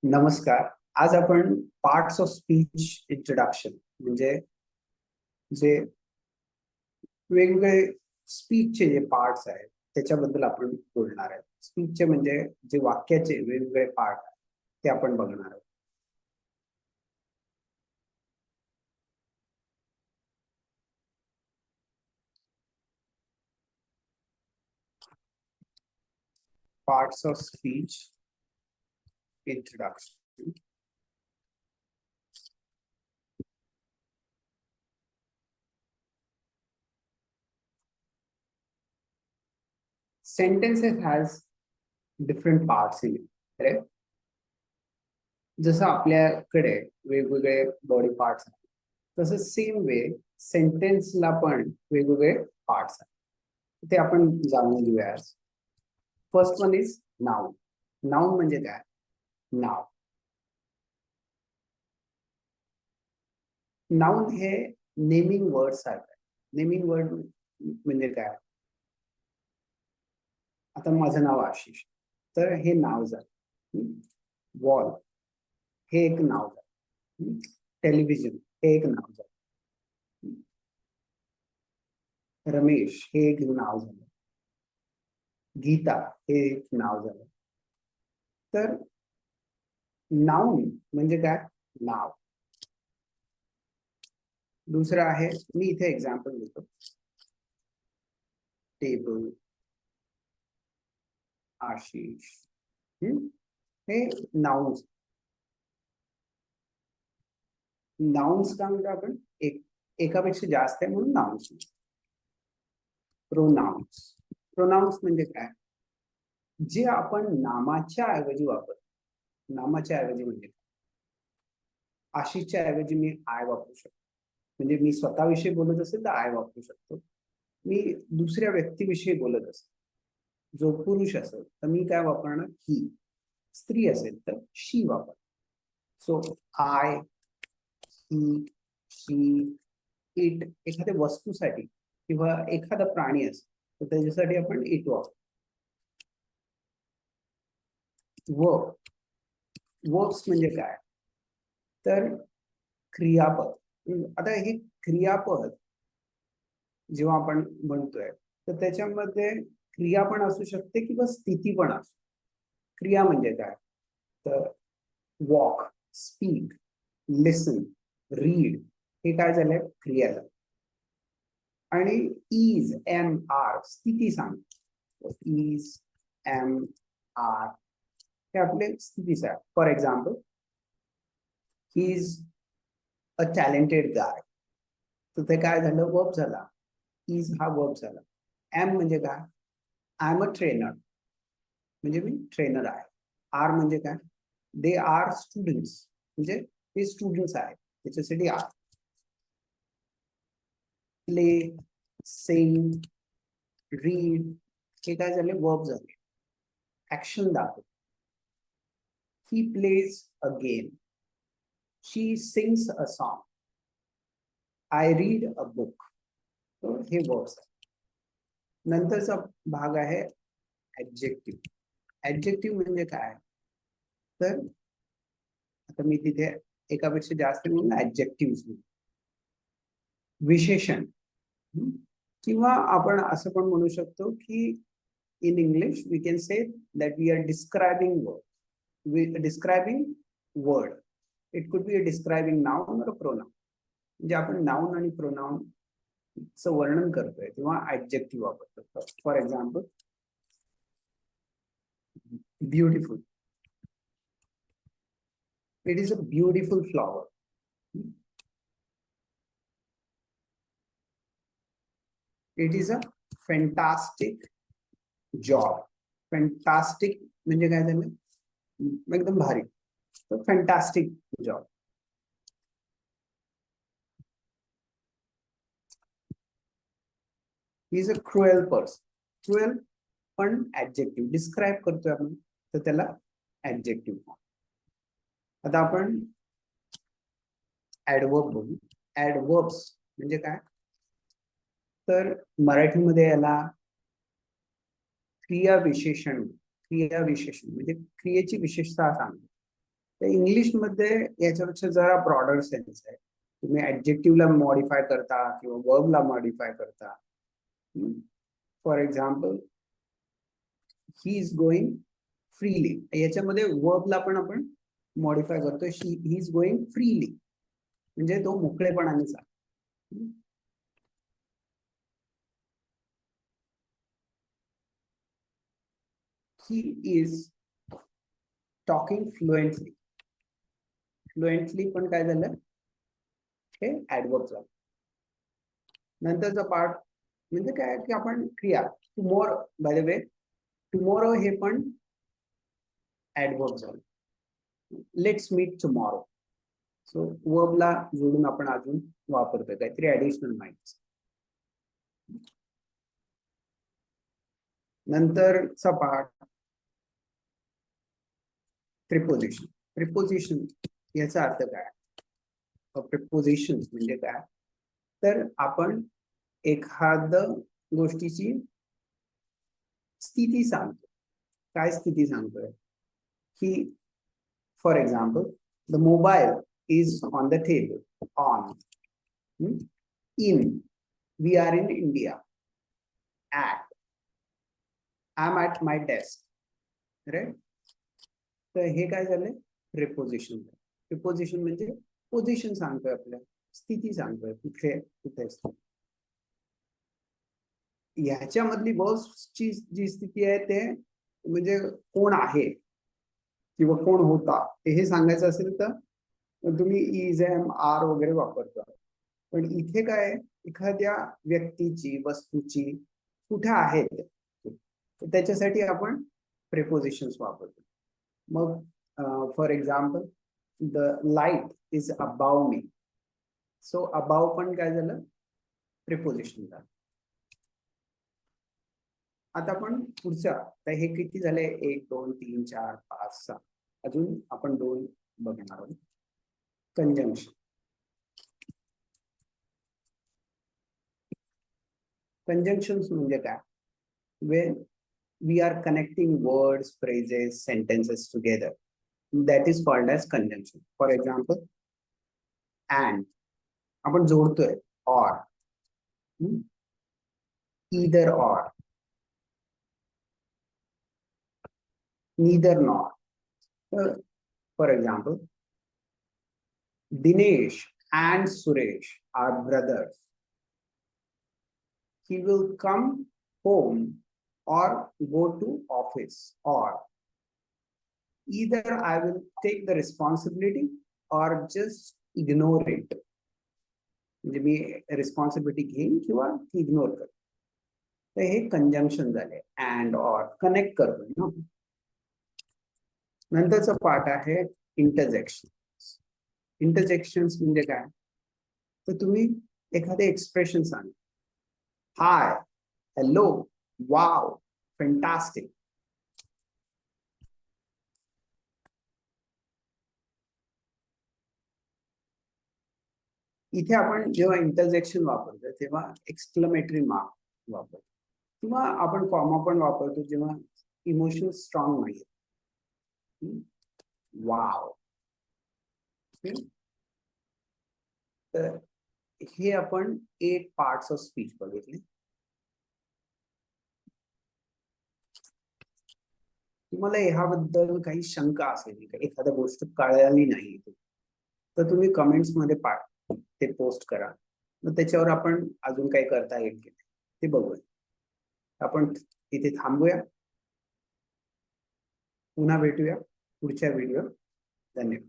नमस्कार. आज आपण पार्ट्स ऑफ स्पीच इंट्रोडक्शन म्हणजे जे वेगवेगळे स्पीचचे जे पार्ट्स आहेत त्याच्याबद्दल आपण बोलणार आहे. स्पीचचे म्हणजे जे वाक्याचे वेगवेगळे पार्ट आहेत ते आपण बघणार आहोत. Parts of speech introduction. Sentences has different parts in it, correct? जसं आपल्याकडे वेगवेगळे बॉडी पार्ट्स आहेत तसं सेम वे सेंटेन्सला पण वेगवेगळे पार्ट्स आहेत ते आपण जाणून घेऊया. First one is noun. Noun म्हणजे काय? नाव. नाउन हे नेमिंग वर्ड सारखं आहे. नेमिंग वर्ड म्हणजे काय? आता माझं नाव आशिष, तर हे नाव झालं. वॉल हे एक नाव झालं. टेलिव्हिजन हे एक नाव झालं. रमेश हे एक नाव झालं. गीता हे एक नाव झालं. तर नाउन म्हणजे काय? नाव. दुसरं आहे, मी इथे एक्झाम्पल देतो. टेबल, आशिष, हे नाउन्स. नाउन्स का म्हणजे आपण एकापेक्षा जास्त आहे म्हणून नाउन्स. प्रोनाउन्स. प्रोनाउन्स म्हणजे काय? जे आपण नामाच्या ऐवजी वापरतो. नामाच्या ऐवजी म्हणजे आशिषच्या ऐवजी मी आय वापरू शकतो. म्हणजे मी स्वतःविषयी बोलत असेल तर आय वापरू शकतो. मी दुसऱ्या व्यक्तीविषयी बोलत असेल, जो पुरुष असेल तर मी काय वापरणार? ही. स्त्री असेल तर शी वापर. So I, he, she, it एखाद्या वस्तूसाठी किंवा एखादा प्राणी असेल तर त्याच्यासाठी आपण इट वापरतो. वर्ब. वर्ब्स म्हणजे काय? तर क्रियापद. आता हे क्रियापद जेव्हा आपण म्हणतोय तर त्याच्यामध्ये क्रिया पण असू शकते किंवा स्थिती पण असू. क्रिया म्हणजे काय? तर वॉक, स्पीक, लिसन, रीड हे काय झालंय? क्रिया झालं. आणि इज, एम, आर स्थिती सांगतो. इज, एम, आर हे आपले स्थितीच आहे. For example, he is a talented guy. तर ते काय झालं? वर्ब झाला. इज हा वर्ब झाला. एम म्हणजे काय? आय एम अ ट्रेनर, म्हणजे मी ट्रेनर आहे. आर म्हणजे काय? दे आर स्टुडंट्स, म्हणजे ते स्टुडंट्स आहेत त्याच्यासाठी आर. प्ले, सिंग, रीड हे काय झाले? वर्ब झाले. ऍक्शन दाखव. He plays a game, she sings a song, I read a book. हे वर्ब्स आहेत. नंतरचा भाग आहे ऍडजेक्टिव्ह. ऍडजेक्टिव्ह म्हणजे काय? तर आता मी तिथे एकापेक्षा जास्त म्हणून ऍडजेक्टिव्ह. विशेषण. किंवा आपण असं पण म्हणू शकतो की in English we can say that we are describing word. Describing word. It could be a describing noun or pronoun. म्हणजे आपण नाउन आणि प्रोनाउन चं वर्णन करतोय तेव्हा ऍडजेक्टिव्ह वापरतो. For example, beautiful. It is a beautiful flower. It is a fantastic job. Fantastic म्हणजे काय झालं? एकदम भारी. तर fantastic job. He is a cruel person. Cruel पण ऍडजेक्टिव्ह. डिस्क्राईब करतोय आपण तर त्याला ऍडजेक्टिव्ह. आता आपण ऍडवर्ब बघू. ऍडवर्ब्स म्हणजे काय? तर मराठीमध्ये याला क्रिया विशेषण. क्रिया विशेषण म्हणजे क्रियेची विशेषता सांगतो. तर इंग्लिश मध्ये याच्यापेक्षा जरा ब्रॉडर सेन्स आहे. तुम्ही ऍडजेक्टिव्हला मॉडिफाय करता किंवा वर्बला मॉडिफाय करता. For example, he is going freely, याच्यामध्ये वर्बला पण आपण मॉडिफाय करतो. ही इज गोइंग फ्रीली म्हणजे तो मोकळेपणाने चालतो. He is talking fluently. Fluently पण काय झालं, हे ऍडवर्ब झालं. नंतरचा पार्ट म्हणजे काय की आपण क्रिया tomorrow, by the way tomorrow हे पण ऍडवर्ब झालं. Let's meet tomorrow. सो वर्बला जोडून आपण अजून वापरतोय काहीतरी ऍडिशनल माहिती. नंतरचा पार्ट प्रिपोजिशन. प्रिपोजिशन याचा अर्थ काय? प्रिपोजिशन म्हणजे काय, तर आपण एखाद गोष्टीची स्थिती सांगतो. काय स्थिती सांगतोय की for example, the mobile is on the table. On, in, we are in India. At, I am at my desk. Right. तर हे काय झालंय, प्रिपोजिशन. प्रिपोजिशन म्हणजे पोझिशन सांगतोय, आपल्या स्थिती सांगतोय, कुठे कुठे असतो. ह्याच्यामधली बॉसची जी स्थिती आहे ते म्हणजे कोण आहे किंवा कोण होता हे सांगायचं असेल तर तुम्ही इज, एम, आर वगैरे वापरता. पण इथे काय, एखाद्या व्यक्तीची, वस्तूची कुठे आहेत त्याच्यासाठी आपण प्रिपोजिशन्स वापरतो. मग for example, the light is above me. So above पण काय झालं, प्रिपोजिशन झालं. आता आपण पुढच्या, तर हे किती झाले, 1 2 3 4 5 6, अजून आपण 2 बघणार आहोत. कंजंक्शन. कंजंक्शन्स म्हणजे काय, when we are connecting words, phrases, sentences together, that is called as conjunction. For example, and आपण जोडतोय, or, either or, neither nor. For example, Dinesh and Suresh are brothers. He will come home or go to office, or either I will take the responsibility or just ignore it. म्हणजे मी responsibility घेईन किंवा ignore कर. तर हे conjunction झाले, and, or, connect करतोय ना. नंतरचा पार्ट आहे इंटरजेक्शन. इंटरजेक्शन्स म्हणजे काय, तर तुम्ही एखादे एक्सप्रेशन सांग, हाय, हॅलो, वाव, फॅन्टास्टिक. इथे आपण जेव्हा इंटरजेक्शन वापरतो तेव्हा एक्सक्लेमेटरी मार्क वापरतो, किंवा आपण कॉमा पण वापरतो जेव्हा इमोशन स्ट्रॉंग नाही. वाव. तर हे आपण 8 पार्ट्स ऑफ स्पीच बघितले. तुम्हाला ह्याबद्दल काही शंका असेल, एखाद्या गोष्ट कळाली नाही, तर तुम्ही कमेंट्स मध्ये ते पोस्ट करा. मग त्याच्यावर आपण अजून काही करता येईल की ते बघूया. आपण इथे थांबूया, पुन्हा भेटूया पुढच्या व्हिडिओ. धन्यवाद.